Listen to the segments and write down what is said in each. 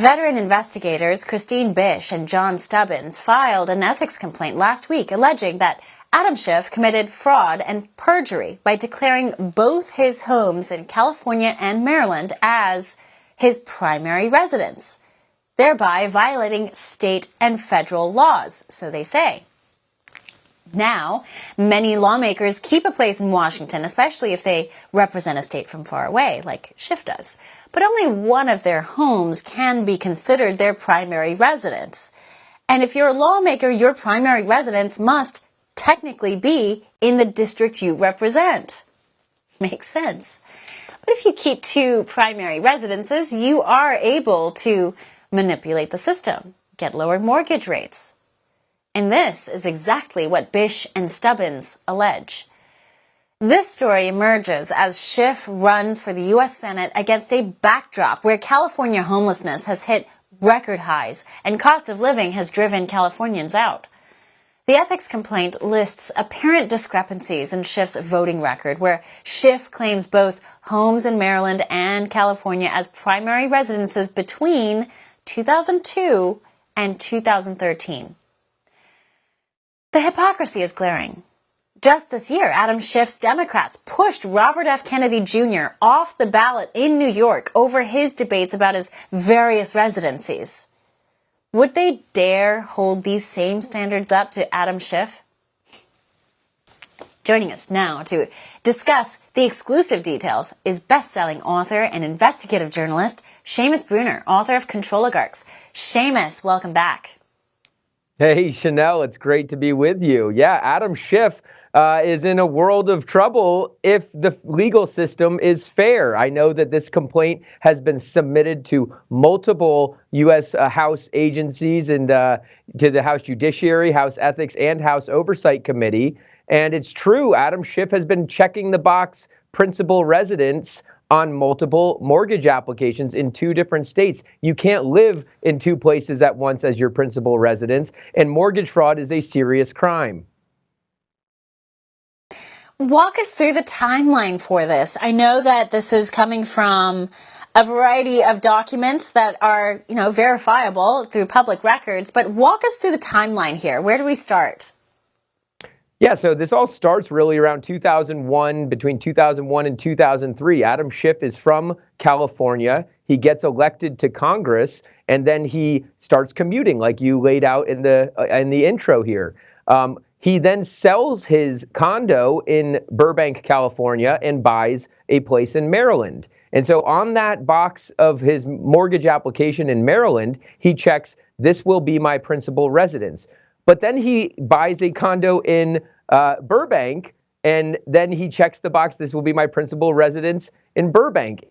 Veteran investigators Christine Bish and John Stubbins filed an ethics complaint last week alleging that Adam Schiff committed fraud and perjury by declaring both his homes in California and Maryland as his primary residence, thereby violating state and federal laws, so they say. Now, many lawmakers keep a place in Washington, especially if they represent a state from far away, like Schiff does. But only one of their homes can be considered their primary residence. And if you're a lawmaker, your primary residence must technically be in the district you represent. Makes sense. But if you keep two primary residences, you are able to manipulate the system, get lower mortgage rates. And this is exactly what Bish and Stubbins allege. This story emerges as Schiff runs for the U.S. Senate against a backdrop where California homelessness has hit record highs and cost of living has driven Californians out. The ethics complaint lists apparent discrepancies in Schiff's voting record, where Schiff claims both homes in Maryland and California as primary residences between 2002 and 2013. The hypocrisy is glaring. Just this year, Adam Schiff's Democrats pushed Robert F. Kennedy Jr. off the ballot in New York over his debates about his various residencies. Would they dare hold these same standards up to Adam Schiff? Joining us now to discuss the exclusive details is best-selling author and investigative journalist Seamus Bruner, author of Controligarchs. Seamus, welcome back. Hey, Chanel, it's great to be with you. Yeah, Adam Schiff is in a world of trouble if the legal system is fair. I know that this complaint has been submitted to multiple U.S. House agencies and to the House Judiciary, House Ethics, and House Oversight Committee. And it's true, Adam Schiff has been checking the box principal residence on multiple mortgage applications in two different states. You can't live in two places at once as your principal residence, and mortgage fraud is a serious crime. Walk us through the timeline for this. I know that this is coming from a variety of documents that are, verifiable through public records, but walk us through the timeline here. Where do we start? Yeah, so this all starts really around 2001, between 2001 and 2003. Adam Schiff is from California. He gets elected to Congress, and then he starts commuting, like you laid out in the intro here. He then sells his condo in Burbank, California, and buys a place in Maryland. And so on that box of his mortgage application in Maryland, he checks, "This will be my principal residence." But then he buys a condo in Burbank, and then he checks the box, "This will be my principal residence in Burbank."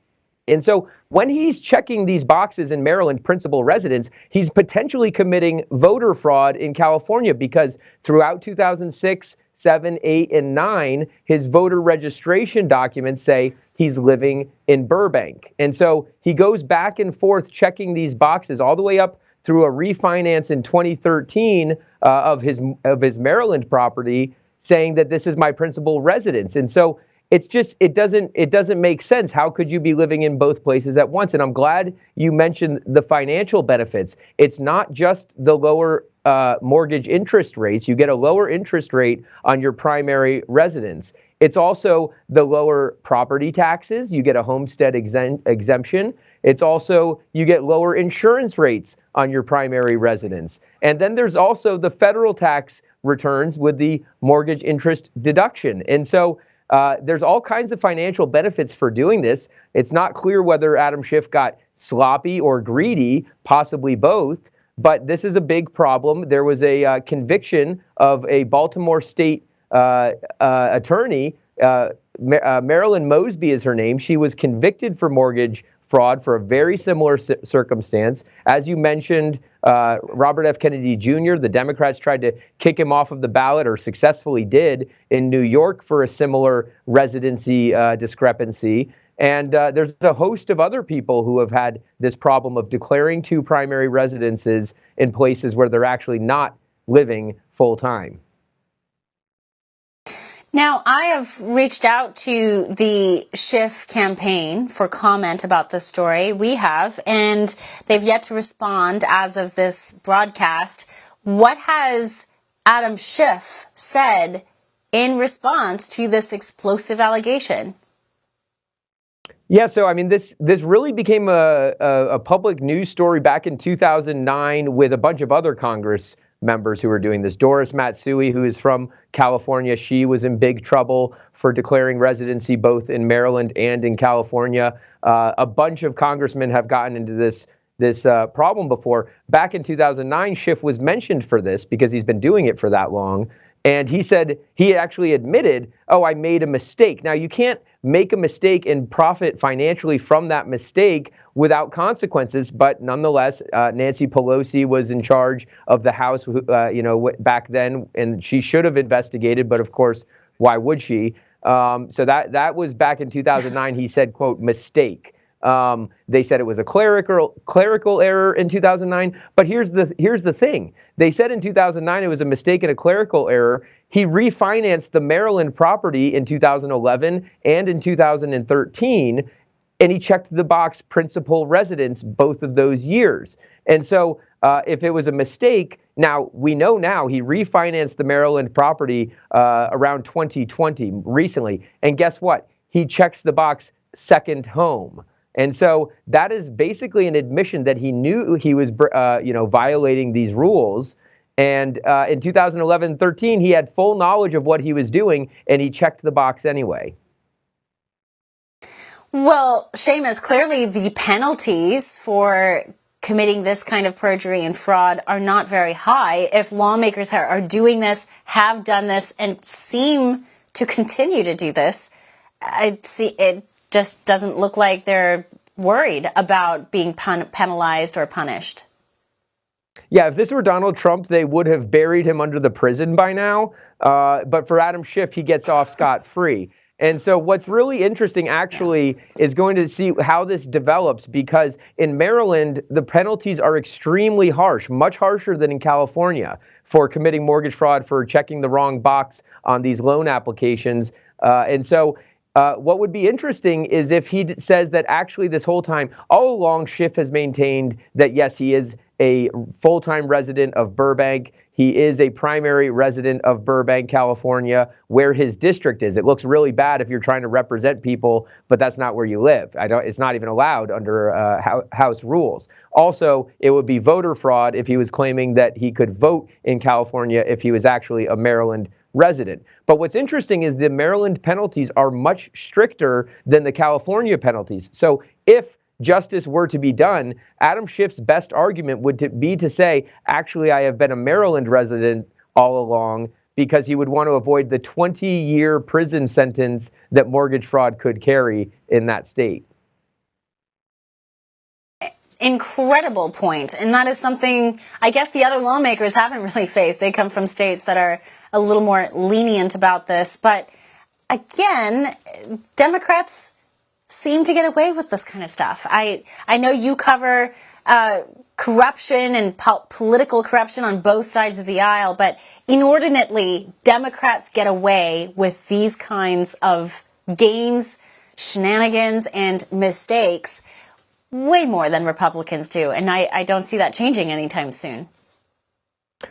And so when he's checking these boxes in Maryland, principal residence, he's potentially committing voter fraud in California, because throughout 2006, 7, 8, and 9, his voter registration documents say he's living in Burbank. And so he goes back and forth checking these boxes all the way up through a refinance in 2013 of his Maryland property, saying that this is my principal residence. And so it's just, it doesn't make sense. How could you be living in both places at once? And I'm glad you mentioned the financial benefits. It's not just the lower mortgage interest rates. You get a lower interest rate on your primary residence. It's also the lower property taxes. You get a homestead exemption. It's also, you get lower insurance rates on your primary residence. And then there's also the federal tax returns with the mortgage interest deduction. And so there's all kinds of financial benefits for doing this. It's not clear whether Adam Schiff got sloppy or greedy, possibly both, but this is a big problem. There was a conviction of a Baltimore state attorney, Marilyn Mosby is her name. She was convicted for mortgage fraud for a very similar circumstance. As you mentioned, Robert F. Kennedy Jr., the Democrats tried to kick him off of the ballot, or successfully did, in New York for a similar residency discrepancy. And there's a host of other people who have had this problem of declaring two primary residences in places where they're actually not living full time. Now, I have reached out to the Schiff campaign for comment about this story. We have, and they've yet to respond as of this broadcast. What has Adam Schiff said in response to this explosive allegation? Yeah, so I mean, this really became a public news story back in 2009 with a bunch of other Congress members who were doing this. Doris Matsui, who is from California, she was in big trouble for declaring residency both in Maryland and in California. A bunch of congressmen have gotten into this problem before. Back in 2009, Schiff was mentioned for this because he's been doing it for that long. And he said he actually admitted, oh, I made a mistake. Now, you can't make a mistake and profit financially from that mistake without consequences. But nonetheless, Nancy Pelosi was in charge of the House, back then, and she should have investigated. But of course, why would she? So that was back in 2009. He said, quote, mistake. They said it was a clerical error in 2009. But here's the thing. They said in 2009 it was a mistake and a clerical error. He refinanced the Maryland property in 2011 and in 2013, and he checked the box principal residence both of those years. And so if it was a mistake, now we know now he refinanced the Maryland property around 2020 recently. And guess what? He checks the box second home. And so that is basically an admission that he knew he was, violating these rules. And in 2011-13, he had full knowledge of what he was doing, and he checked the box anyway. Well, Seamus, clearly the penalties for committing this kind of perjury and fraud are not very high. If lawmakers are doing this, have done this, and seem to continue to do this, it just doesn't look like they're worried about being penalized or punished. Yeah, if this were Donald Trump, they would have buried him under the prison by now. But for Adam Schiff, he gets off scot-free. And so what's really interesting, actually, is going to see how this develops, because in Maryland, the penalties are extremely harsh, much harsher than in California, for committing mortgage fraud, for checking the wrong box on these loan applications. And so what would be interesting is if he says that actually this whole time, all along, Schiff has maintained that, yes, he is a full-time resident of Burbank. He is a primary resident of Burbank, California, where his district is. It looks really bad if you're trying to represent people, but that's not where you live. It's not even allowed under House rules. Also, it would be voter fraud if he was claiming that he could vote in California if he was actually a Maryland resident. But what's interesting is the Maryland penalties are much stricter than the California penalties. So if justice were to be done, Adam Schiff's best argument would be to say, actually, I have been a Maryland resident all along, because he would want to avoid the 20-year prison sentence that mortgage fraud could carry in that state. Incredible point. And that is something I guess the other lawmakers haven't really faced. They come from states that are a little more lenient about this. But again, Democrats seem to get away with this kind of stuff. I know you cover corruption and political corruption on both sides of the aisle, but inordinately, Democrats get away with these kinds of games, shenanigans, and mistakes way more than Republicans do. And I don't see that changing anytime soon.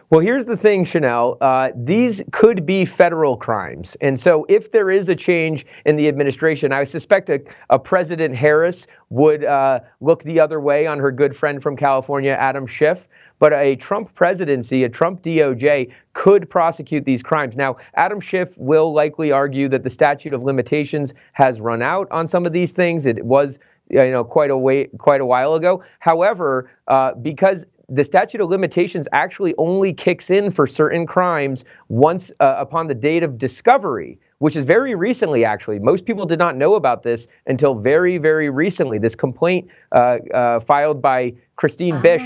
Well, here's the thing, Chanel. These could be federal crimes. And so if there is a change in the administration, I suspect a President Harris would look the other way on her good friend from California, Adam Schiff. But a Trump presidency, a Trump DOJ, could prosecute these crimes. Now, Adam Schiff will likely argue that the statute of limitations has run out on some of these things. It was quite a while ago. However, because the statute of limitations actually only kicks in for certain crimes once upon the date of discovery, which is very recently, actually. Most people did not know about this until very, very recently. This complaint filed by Christine Bish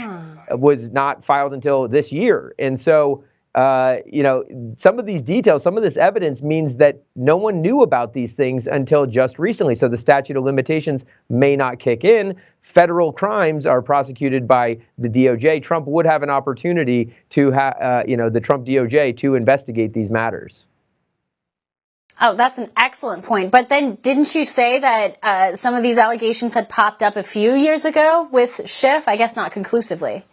was not filed until this year. And so, some of these details, some of this evidence means that no one knew about these things until just recently. So the statute of limitations may not kick in. Federal crimes are prosecuted by the DOJ. Trump would have an opportunity to the Trump DOJ to investigate these matters. Oh, that's an excellent point. But then didn't you say that some of these allegations had popped up a few years ago with Schiff? I guess not conclusively.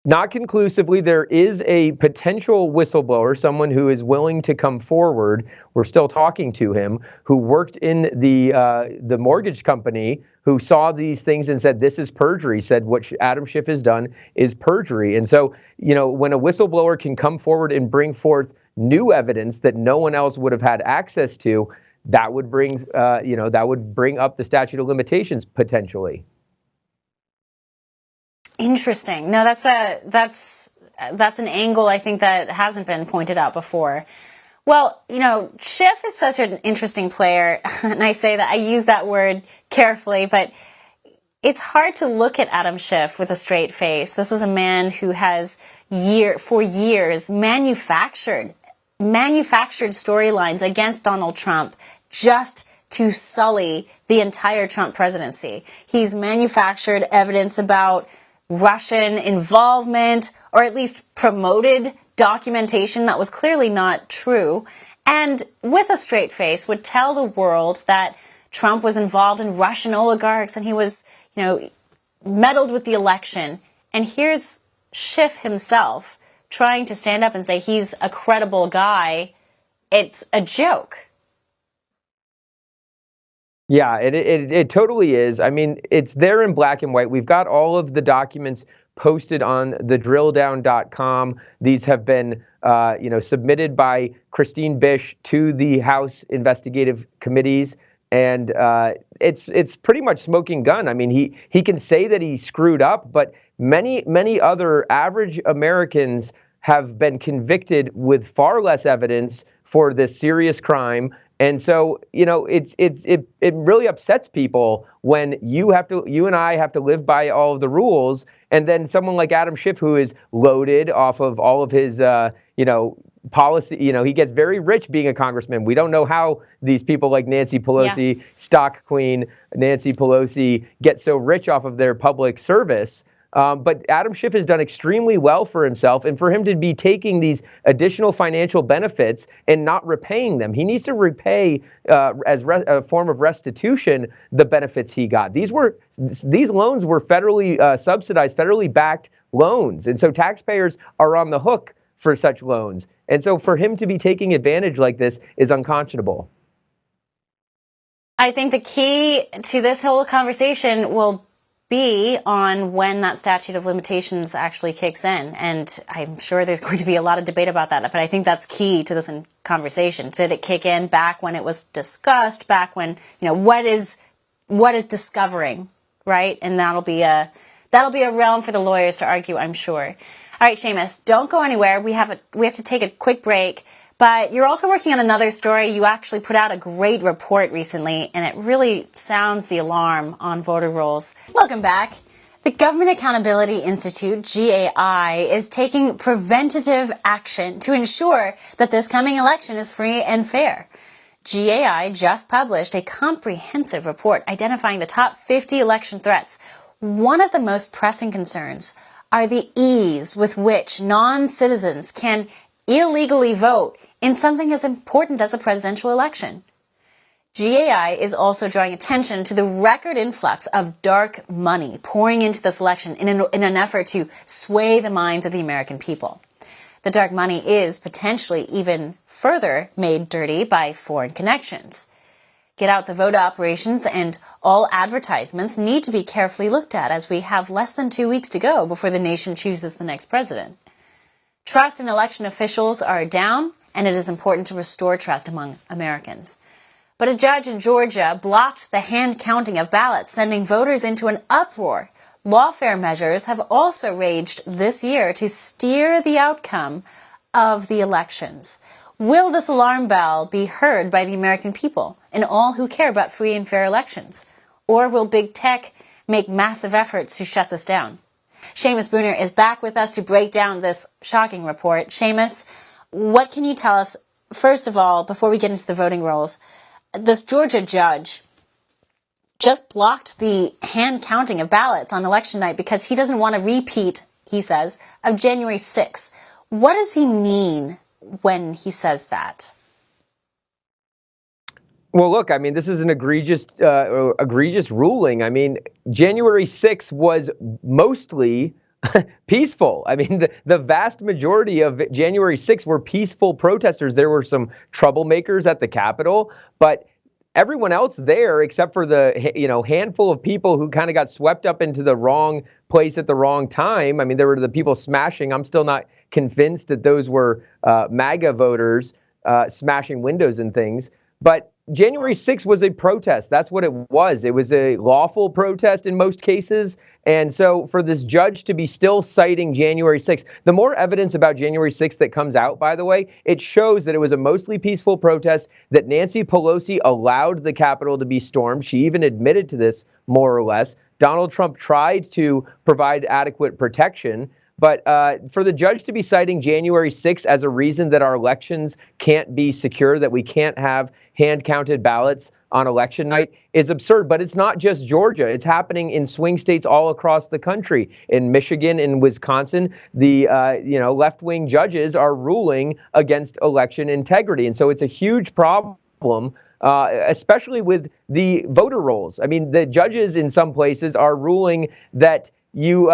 Not conclusively. There is a potential whistleblower, someone who is willing to come forward. We're still talking to him, who worked in the mortgage company, who saw these things and said, this is perjury, said what Adam Schiff has done is perjury. And so, you know, when a whistleblower can come forward and bring forth new evidence that no one else would have had access to, that would bring, that would bring up the statute of limitations potentially. Interesting. No, that's an angle I think that hasn't been pointed out before. Well, you know, Schiff is such an interesting player, and I say that I use that word carefully, but it's hard to look at Adam Schiff with a straight face. This is a man who has for years manufactured storylines against Donald Trump just to sully the entire Trump presidency. He's manufactured evidence about Russian involvement, or at least promoted documentation that was clearly not true, and with a straight face would tell the world that Trump was involved in Russian oligarchs and he was, you know, meddled with the election. And here's Schiff himself trying to stand up and say he's a credible guy. It's a joke. Yeah, it totally is. I mean, it's there in black and white. We've got all of the documents posted on thedrilldown.com. These have been, submitted by Christine Bish to the House investigative committees, and it's pretty much smoking gun. I mean, he can say that he screwed up, but many other average Americans have been convicted with far less evidence for this serious crime. And so, you know, it really upsets people when you and I have to live by all of the rules, and then someone like Adam Schiff, who is loaded off of all of his, policy, he gets very rich being a congressman. We don't know how these people like Nancy Pelosi, stock queen Nancy Pelosi, get so rich off of their public service. But Adam Schiff has done extremely well for himself, and for him to be taking these additional financial benefits and not repaying them, he needs to repay as a form of restitution the benefits he got. These loans were federally subsidized, federally backed loans, and so taxpayers are on the hook for such loans. And so for him to be taking advantage like this is unconscionable. I think the key to this whole conversation will be on when that statute of limitations actually kicks in. And I'm sure there's going to be a lot of debate about that, but I think that's key to this conversation. Did it kick in back when it was discussed, back when, what is discovering, right? And that'll be a realm for the lawyers to argue, I'm sure. All right, Seamus, don't go anywhere. We have to take a quick break. But you're also working on another story. You actually put out a great report recently, and it really sounds the alarm on voter rolls. Welcome back. The Government Accountability Institute, GAI, is taking preventative action to ensure that this coming election is free and fair. GAI just published a comprehensive report identifying the top 50 election threats. One of the most pressing concerns are the ease with which non-citizens can illegally vote in something as important as a presidential election. GAI is also drawing attention to the record influx of dark money pouring into this election in an effort to sway the minds of the American people. The dark money is potentially even further made dirty by foreign connections. Get out the vote operations and all advertisements need to be carefully looked at as we have less than 2 weeks to go before the nation chooses the next president. Trust in election officials are down, and it is important to restore trust among Americans. But a judge in Georgia blocked the hand counting of ballots, sending voters into an uproar. Lawfare measures have also raged this year to steer the outcome of the elections. Will this alarm bell be heard by the American people and all who care about free and fair elections? Or will big tech make massive efforts to shut this down? Seamus Bruner is back with us to break down this shocking report. Seamus, what can you tell us, first of all, before we get into the voting rolls? This Georgia judge just blocked the hand counting of ballots on election night because he doesn't want a repeat, he says, of January 6th. What does he mean when he says that? Well, look, I mean, this is an egregious ruling. I mean, January 6th was mostly peaceful. I mean, the vast majority of January 6th were peaceful protesters. There were some troublemakers at the Capitol, but everyone else there, except for the handful of people who kind of got swept up into the wrong place at the wrong time. I mean, there were the people smashing. I'm still not convinced that those were MAGA voters smashing windows and things. But January 6th was a protest. That's what it was. It was a lawful protest in most cases. And so for this judge to be still citing January 6th, the more evidence about January 6th that comes out, by the way, it shows that it was a mostly peaceful protest, that Nancy Pelosi allowed the Capitol to be stormed. She even admitted to this, more or less. Donald Trump tried to provide adequate protection. But for the judge to be citing January 6th as a reason that our elections can't be secure, that we can't have hand-counted ballots on election night is absurd. But it's not just Georgia. It's happening in swing states all across the country. In Michigan and Wisconsin, the left-wing judges are ruling against election integrity. And so it's a huge problem. Especially with the voter rolls. I mean, the judges in some places are ruling that you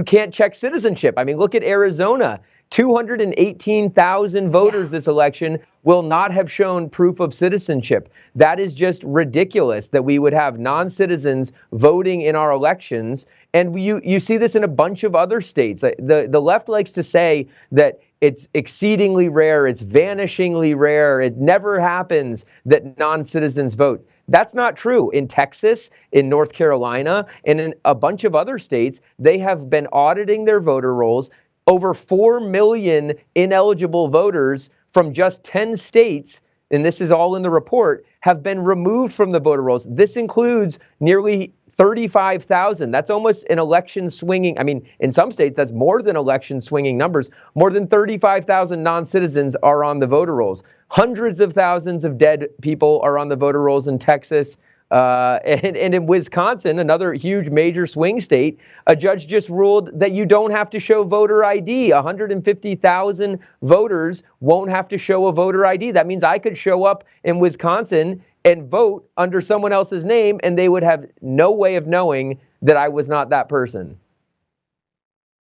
can't check citizenship. I mean, look at Arizona. 218,000 voters this election will not have shown proof of citizenship. That is just ridiculous that we would have non-citizens voting in our elections. And you see this in a bunch of other states. The left likes to say that it's exceedingly rare, it's vanishingly rare, it never happens that non-citizens vote. That's not true. In Texas, in North Carolina, and in a bunch of other states, they have been auditing their voter rolls. Over 4 million ineligible voters from just 10 states, and this is all in the report, have been removed from the voter rolls. This includes nearly 35,000. That's almost an election swinging. I mean, in some states, that's more than election swinging numbers. More than 35,000 non-citizens are on the voter rolls. Hundreds of thousands of dead people are on the voter rolls in Texas. And in Wisconsin, another huge major swing state, a judge just ruled that you don't have to show voter ID. 150,000 voters won't have to show a voter ID. That means I could show up in Wisconsin and vote under someone else's name, and they would have no way of knowing that I was not that person.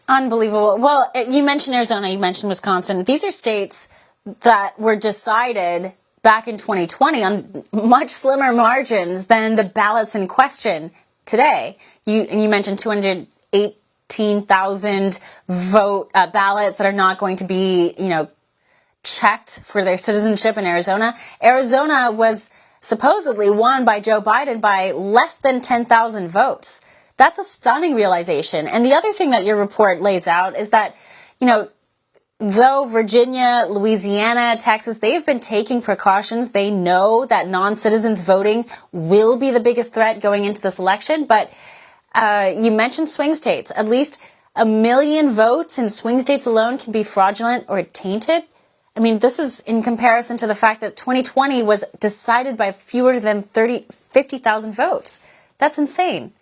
Unbelievable. Well, you mentioned Arizona, you mentioned Wisconsin. These are states that were decided back in 2020 on much slimmer margins than the ballots in question today. You mentioned 218,000 ballots that are not going to be, checked for their citizenship in Arizona. Arizona was supposedly won by Joe Biden by less than 10,000 votes. That's a stunning realization. And the other thing that your report lays out is that, though Virginia, Louisiana, Texas, they've been taking precautions. They know that non-citizens voting will be the biggest threat going into this election. But you mentioned swing states. At least 1 million votes in swing states alone can be fraudulent or tainted. I mean, this is in comparison to the fact that 2020 was decided by fewer than 50,000 votes. That's insane.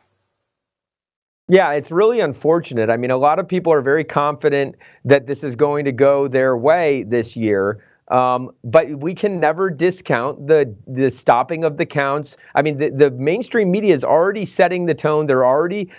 Yeah, it's really unfortunate. I mean, a lot of people are very confident that this is going to go their way this year. But we can never discount the stopping of the counts. I mean, the mainstream media is already setting the tone. They're already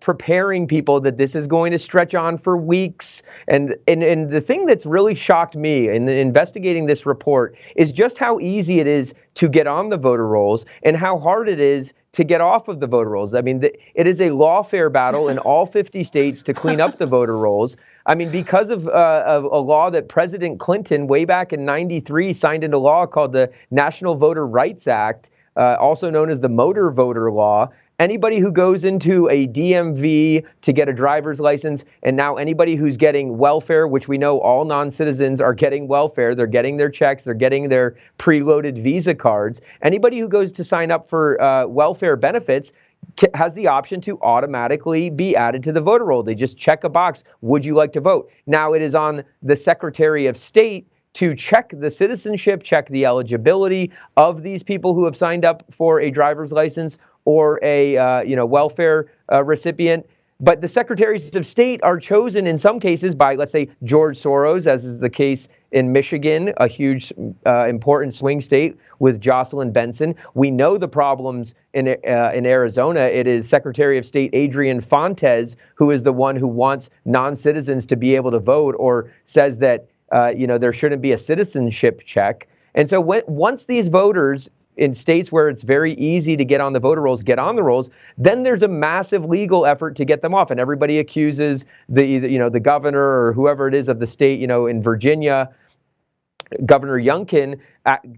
preparing people that this is going to stretch on for weeks. And the thing that's really shocked me in investigating this report is just how easy it is to get on the voter rolls and how hard it is to get off of the voter rolls. I mean, it is a lawfare battle in all 50 states to clean up the voter rolls. I mean, because of a law that President Clinton, way back in '93, signed into law called the National Voter Rights Act, also known as the Motor Voter Law, anybody who goes into a DMV to get a driver's license, and now anybody who's getting welfare, which we know all non-citizens are getting welfare, they're getting their checks, they're getting their preloaded Visa cards, anybody who goes to sign up for welfare benefits has the option to automatically be added to the voter roll. They just check a box. Would you like to vote? Now it is on the Secretary of State to check the citizenship, check the eligibility of these people who have signed up for a driver's license or a welfare recipient. But the secretaries of state are chosen in some cases by, let's say, George Soros, as is the case in Michigan, a huge, important swing state with Jocelyn Benson. We know the problems in Arizona. It is Secretary of State Adrian Fontes who is the one who wants non-citizens to be able to vote, or says that there shouldn't be a citizenship check. And so once these voters in states where it's very easy to get on the voter rolls, get on the rolls, then there's a massive legal effort to get them off. And everybody accuses the governor or whoever it is of the state, in Virginia, Governor Youngkin,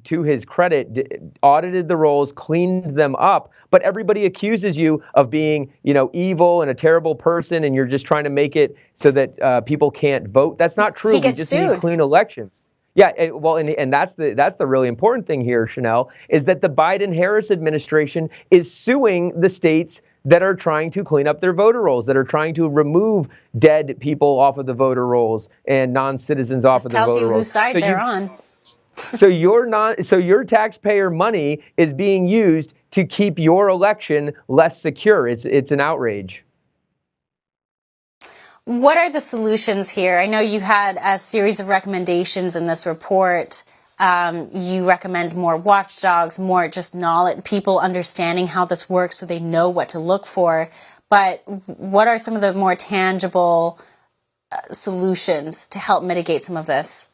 to his credit, audited the rolls, cleaned them up, but everybody accuses you of being, evil and a terrible person, and you're just trying to make it so that people can't vote. That's not true. We just need clean elections. Yeah, and that's the really important thing here, Chanel, is that the Biden-Harris administration is suing the states that are trying to clean up their voter rolls, that are trying to remove dead people off of the voter rolls and non-citizens off of the voter rolls. Just tells you whose side they're on. So your taxpayer money is being used to keep your election less secure. It's an outrage. What are the solutions here? I know you had a series of recommendations in this report. You recommend more watchdogs, more just knowledge, people understanding how this works so they know what to look for. But what are some of the more tangible solutions to help mitigate some of this?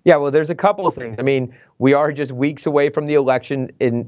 Yeah, well, there's a couple of things. I mean, we are just weeks away from the election, and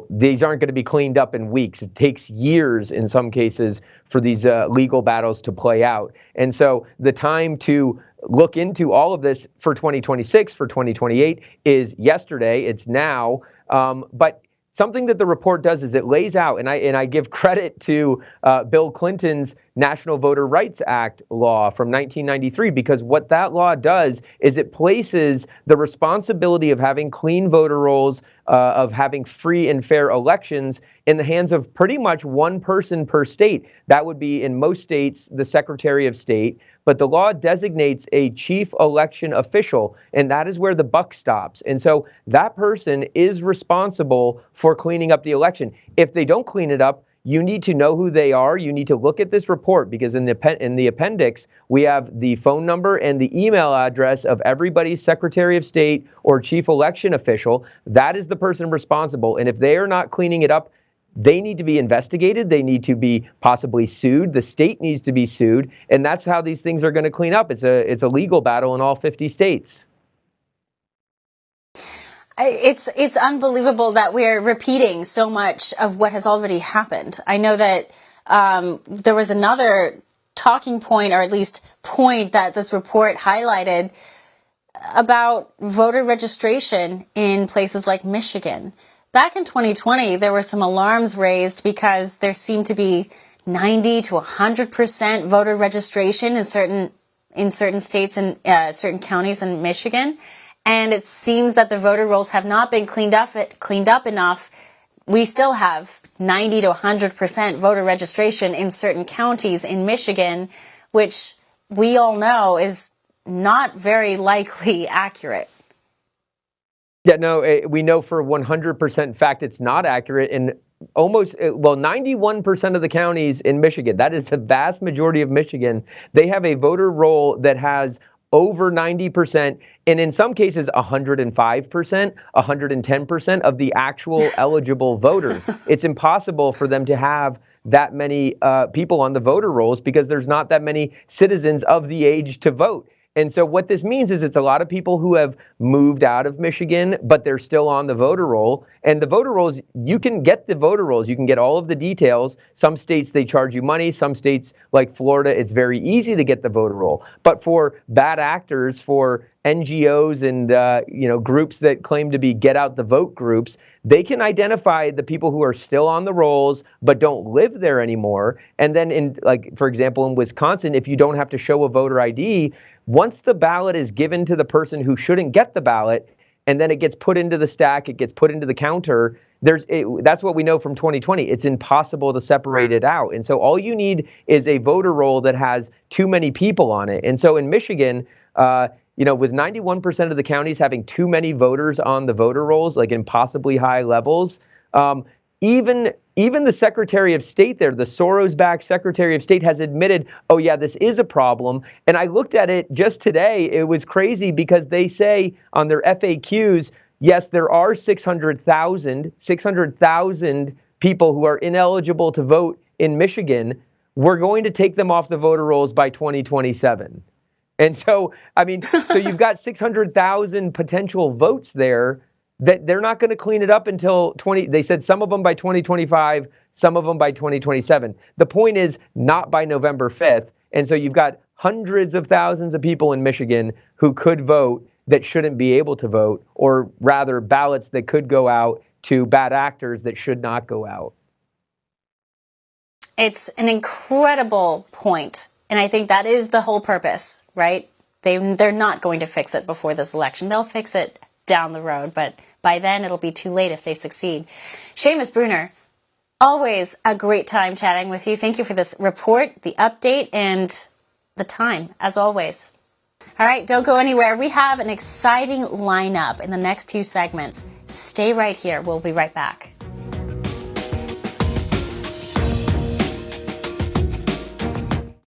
these aren't going to be cleaned up in weeks. It takes years in some cases for these legal battles to play out. And so the time to look into all of this for 2026, for 2028 is yesterday. It's now. But something that the report does is it lays out, and I give credit to Bill Clinton's National Voter Rights Act law from 1993, because what that law does is it places the responsibility of having clean voter rolls, of having free and fair elections in the hands of pretty much one person per state. That would be, in most states, the Secretary of State. But the law designates a chief election official, and that is where the buck stops. And so that person is responsible for cleaning up the election. If they don't clean it up, you need to know who they are. You need to look at this report, because in the appendix, we have the phone number and the email address of everybody's Secretary of State or chief election official. That is the person responsible. And if they are not cleaning it up, they need to be investigated. They need to be possibly sued. The state needs to be sued. And that's how these things are going to clean up. It's a legal battle in all 50 states. It's unbelievable that we're repeating so much of what has already happened. I know that there was another talking point, or at least point, that this report highlighted about voter registration in places like Michigan. Back in 2020, there were some alarms raised because there seemed to be 90 to 100% voter registration in certain states and certain counties in Michigan. And it seems that the voter rolls have not been cleaned up enough. We still have 90 to 100% voter registration in certain counties in Michigan, which we all know is not very likely accurate. Yeah, no, we know for 100% fact it's not accurate in almost, 91% of the counties in Michigan. That is the vast majority of Michigan. They have a voter roll that has over 90%, and in some cases 105%, 110% of the actual eligible voters. It's impossible for them to have that many people on the voter rolls because there's not that many citizens of the age to vote. And so what this means is it's a lot of people who have moved out of Michigan, but they're still on the voter roll. And the voter rolls, you can get the voter rolls. You can get all of the details. Some states, they charge you money. Some states, like Florida, it's very easy to get the voter roll. But for bad actors, for NGOs and groups that claim to be get out the vote groups, they can identify the people who are still on the rolls but don't live there anymore. And then for example, in Wisconsin, if you don't have to show a voter ID, once the ballot is given to the person who shouldn't get the ballot, and then it gets put into the stack, it gets put into the counter, that's what we know from 2020. It's impossible to separate it out. And so all you need is a voter roll that has too many people on it. And so in Michigan, with 91% of the counties having too many voters on the voter rolls, like impossibly high levels, even even the Secretary of State there, the Soros-backed Secretary of State, has admitted, oh yeah, this is a problem. And I looked at it just today. It was crazy because they say on their FAQs, yes, there are 600,000 people who are ineligible to vote in Michigan. We're going to take them off the voter rolls by 2027. And so, I mean, so you've got 600,000 potential votes there that they're not going to clean it up until they said some of them by 2025, some of them by 2027. The point is not by November 5th. And so you've got hundreds of thousands of people in Michigan who could vote that shouldn't be able to vote, or rather ballots that could go out to bad actors that should not go out. It's an incredible point. And I think that is the whole purpose, right? They're not going to fix it before this election. They'll fix it down the road, but by then it'll be too late if they succeed. Seamus Bruner, always a great time chatting with you. Thank you for this report, the update, and the time, as always. All right, don't go anywhere. We have an exciting lineup in the next two segments. Stay right here. We'll be right back.